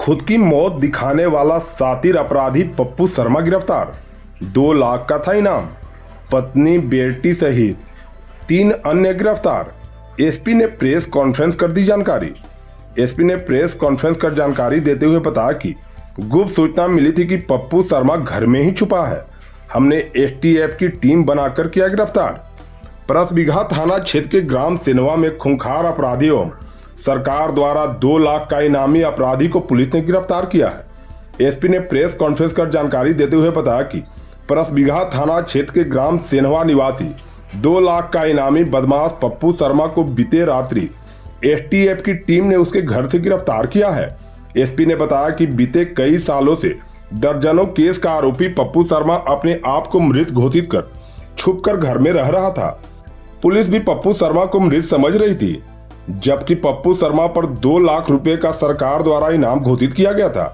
खुद की मौत दिखाने वाला शातिर अपराधी पप्पू शर्मा गिरफ्तार। 2 लाख का था इनाम। पत्नी बेटी सहित 3 अन्य गिरफ्तार। एसपी ने प्रेस कॉन्फ्रेंस कर दी जानकारी। एसपी ने प्रेस कॉन्फ्रेंस कर जानकारी देते हुए बताया कि गुप्त सूचना मिली थी कि पप्पू शर्मा घर में ही छुपा है। हमने एसटीएफ की टीम बनाकर किया गिरफ्तार। परसबिगहा थाना क्षेत्र के ग्राम सिनवा में खूंखार अपराधियों सरकार द्वारा 2 लाख का इनामी अपराधी को पुलिस ने गिरफ्तार किया है। एसपी ने प्रेस कॉन्फ्रेंस कर जानकारी देते हुए बताया कि परसबिगहा थाना क्षेत्र के ग्राम सिनवा निवासी 2 लाख का इनामी बदमाश पप्पू शर्मा को बीते रात्रि एसटीएफ की टीम ने उसके घर से गिरफ्तार किया है। एसपी ने बताया कि बीते कई सालों से दर्जनों केस का आरोपी पप्पू शर्मा अपने आप को मृत घोषित कर छुपकर घर में रह रहा था। पुलिस भी पप्पू शर्मा को मृत समझ रही थी, जबकि पप्पू शर्मा पर 2 लाख रुपए का सरकार द्वारा इनाम घोषित किया गया था।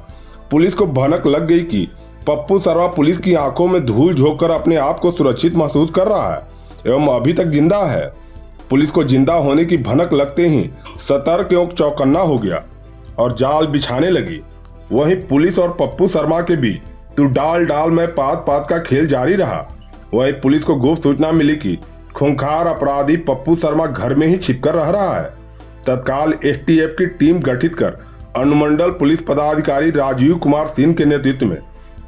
पुलिस को भनक लग गई कि पप्पू शर्मा पुलिस की आंखों में धूल झोंककर अपने आप को सुरक्षित महसूस कर रहा है एवं अभी तक जिंदा है। पुलिस को जिंदा होने की भनक लगते ही सतर्क एवं चौकन्ना हो गया और जाल बिछाने लगी। वहीं पुलिस और पप्पू शर्मा के बीच तो डाल डाल में पात पात का खेल जारी रहा। वहीं पुलिस को गुप्त सूचना मिली कि खूंखार अपराधी पप्पू शर्मा घर में ही छिपकर रह रहा है। तत्काल एसटीएफ की टीम गठित कर अनुमंडल पुलिस पदाधिकारी राजीव कुमार सिंह के नेतृत्व में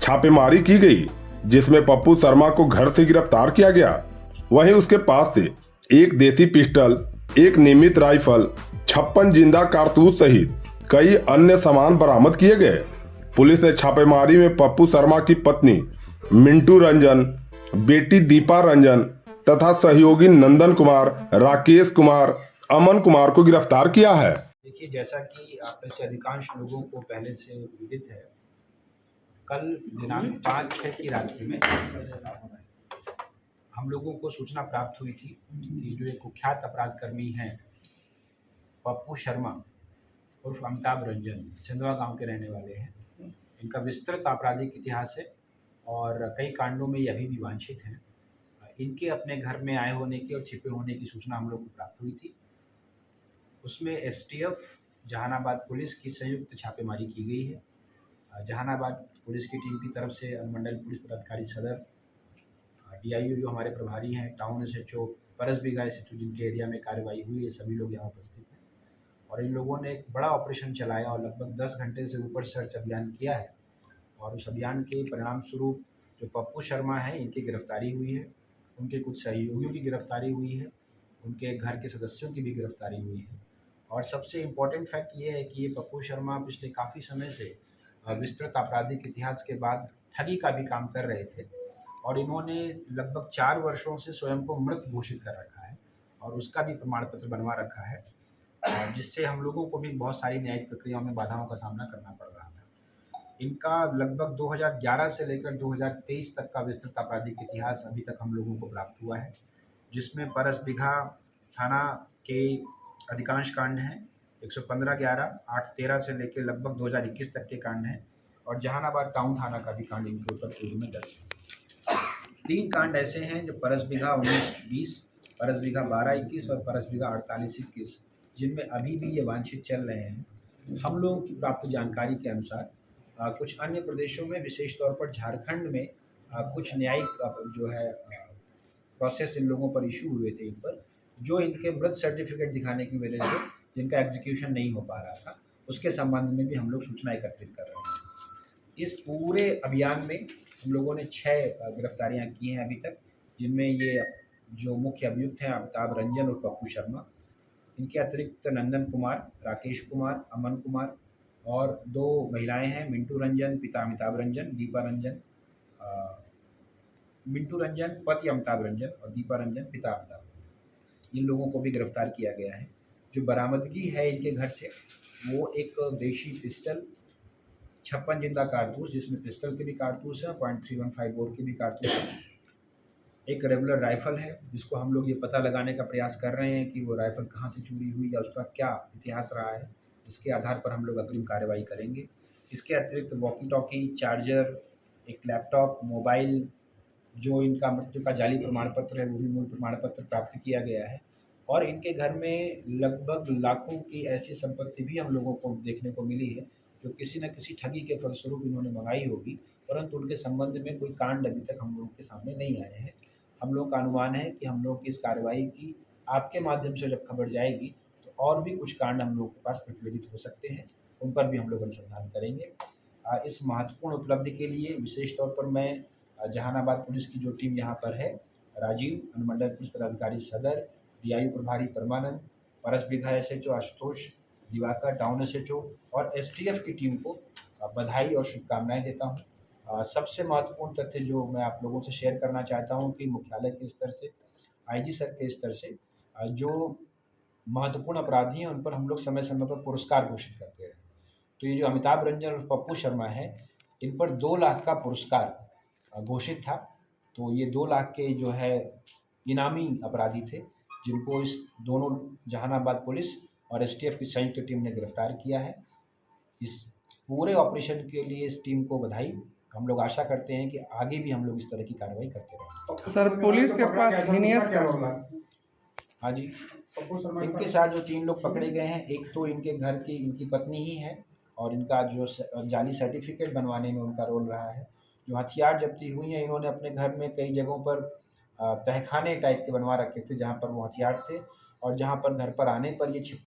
छापेमारी की गई, जिसमें पप्पू शर्मा को घर से गिरफ्तार किया गया। वहीं उसके पास से एक देसी पिस्टल, एक नियमित राइफल, 56 जिंदा कारतूस सहित कई अन्य सामान बरामद किए गए। पुलिस ने छापेमारी में पप्पू शर्मा की पत्नी मिंटू रंजन, बेटी दीपा रंजन तथा सहयोगी नंदन कुमार, राकेश कुमार, अमन कुमार को गिरफ्तार किया है। देखिए, जैसा कि आप में से अधिकांश लोगों को पहले से विदित है, कल दिनांक 5/6 की रात्रि में हम लोगों को सूचना प्राप्त हुई थी कि जो एक कुख्यात अपराधकर्मी हैं पप्पू शर्मा उर्फ अमिताभ रंजन, सिंधवा गांव के रहने वाले हैं। इनका विस्तृत आपराधिक इतिहास है और कई कांडों में ये अभी भी वांछित हैं। इनके अपने घर में आए होने की और छिपे होने की सूचना हम लोग को प्राप्त हुई थी। उसमें एसटीएफ जहानाबाद पुलिस की संयुक्त छापेमारी की गई है। जहानाबाद पुलिस की टीम की तरफ से अनुमंडल पुलिस पदाधिकारी सदर, डीआईओ जो हमारे प्रभारी हैं, टाउन एसएचओ, परसबिगहा एसएचओ जिनके एरिया में कार्रवाई हुई है, सभी लोग यहाँ उपस्थित हैं। और इन लोगों ने एक बड़ा ऑपरेशन चलाया और लगभग 10 घंटे से ऊपर सर्च अभियान किया है। और उस अभियान के परिणाम स्वरूप जो पप्पू शर्मा हैं, इनकी गिरफ्तारी हुई है, उनके कुछ सहयोगियों की गिरफ्तारी हुई है, उनके घर के सदस्यों की भी गिरफ्तारी हुई है। और सबसे इम्पॉर्टेंट फैक्ट ये है कि ये पप्पू शर्मा पिछले काफ़ी समय से विस्तृत आपराधिक इतिहास के बाद ठगी का भी काम कर रहे थे और इन्होंने लगभग 4 वर्षों से स्वयं को मृत घोषित कर रखा है और उसका भी प्रमाण पत्र बनवा रखा है, जिससे हम लोगों को भी बहुत सारी न्यायिक प्रक्रियाओं में बाधाओं का सामना करना पड़ रहा था। इनका लगभग 2011 से लेकर 2023 तक का विस्तृत आपराधिक इतिहास अभी तक हम लोगों को प्राप्त हुआ है, जिसमें परसबिगहा थाना के अधिकांश कांड हैं, 115/11, 8/13 से लेकर लगभग 2021 तक के कांड हैं और जहानाबाद टाउन थाना का भी कांड इनके ऊपर पूर्व में दर्ज है। 3 कांड ऐसे हैं जो परसबिगहा 19-20, परसबिगहा 12-21 और परसबिगहा 48-21, जिनमें अभी भी ये वांछित चल रहे हैं। हम लोगों की प्राप्त जानकारी के अनुसार कुछ अन्य प्रदेशों में, विशेष तौर पर झारखंड में कुछ न्यायिक जो है प्रोसेस इन लोगों पर इशू हुए थे इन पर, जो इनके मृत सर्टिफिकेट दिखाने की वजह से जिनका एग्जीक्यूशन नहीं हो पा रहा था, उसके संबंध में भी हम लोग सूचना एकत्रित कर रहे हैं। इस पूरे अभियान में हम लोगों ने 6 गिरफ्तारियां की हैं अभी तक, जिनमें ये जो मुख्य अभियुक्त हैं अमिताभ रंजन और पप्पू शर्मा, इनके अतिरिक्त नंदन कुमार, राकेश कुमार, अमन कुमार और 2 महिलाएं हैं, मिंटू रंजन पिता अमिताभ रंजन, दीपा रंजन, मिंटू रंजन पति अमिताभ रंजन और दीपा रंजन पिता अमिताभ। इन लोगों को भी गिरफ्तार किया गया है। जो बरामदगी है इनके घर से, वो एक देशी पिस्टल, 56 जिंदा कारतूस, जिसमें पिस्टल के भी कारतूस हैं, .315 बोर के भी कारतूस हैं, एक रेगुलर राइफ़ल है, जिसको हम लोग ये पता लगाने का प्रयास कर रहे हैं कि वो राइफ़ल कहाँ से चोरी हुई या उसका क्या इतिहास रहा है, जिसके आधार पर हम लोग अग्रिम कार्रवाई करेंगे। इसके अतिरिक्त वॉकी टॉकी, चार्जर, एक लैपटॉप, मोबाइल, जो इनका मृत्यु का जाली प्रमाण पत्र है, वो भी मूल प्रमाण पत्र प्राप्त किया गया है। और इनके घर में लगभग लाखों की ऐसी संपत्ति भी हम लोगों को देखने को मिली है, जो किसी न किसी ठगी के फलस्वरूप इन्होंने मंगाई होगी, परंतु उनके संबंध में कोई कांड अभी तक हम लोगों के सामने नहीं आए हैं। हम लोग का अनुमान है कि हम लोग की इस कार्रवाई की आपके माध्यम से जब खबर जाएगी तो और भी कुछ कांड हम लोग के पास प्रतिवेदित हो सकते हैं, उन पर भी हम लोग अनुसंधान करेंगे। इस महत्वपूर्ण उपलब्धि के लिए विशेष तौर पर मैं जहानाबाद पुलिस की जो टीम यहाँ पर है, राजीव, अनुमंडल पुलिस पदाधिकारी सदर, डीआईयू प्रभारी Parmanand, Parasbigha SHO Ashutosh, Diwakar town SHO और एसटीएफ की टीम को बधाई और शुभकामनाएं देता हूं। सबसे महत्वपूर्ण तथ्य जो मैं आप लोगों से शेयर करना चाहता हूं कि मुख्यालय के स्तर से, आईजी सर के स्तर से जो महत्वपूर्ण अपराधी हैं उन पर हम लोग समय समय पर पुरस्कार घोषित करते रहे। तो ये जो अमिताभ रंजन और पप्पू शर्मा है, इन पर 2 लाख का पुरस्कार घोषित था। तो ये 2 लाख के जो है इनामी अपराधी थे, जिनको इस दोनों जहानाबाद पुलिस और एसटीएफ की संयुक्त टीम ने गिरफ्तार किया है। इस पूरे ऑपरेशन के लिए इस टीम को बधाई। हम लोग आशा करते हैं कि आगे भी हम लोग इस तरह की कार्रवाई करते रहें। सर, पुलिस के पास हीनियस का हाँ जी, इनके साथ जो 3 लोग पकड़े गए हैं, एक तो इनके घर की इनकी पत्नी ही है और इनका जो जाली सर्टिफिकेट बनवाने में उनका रोल रहा है। जो हथियार जब्ती हुई हैं, इन्होंने अपने घर में कई जगहों पर तहखाने टाइप के बनवा रखे थे जहाँ पर वो हथियार थे, और जहाँ पर घर पर आने पर ये छिप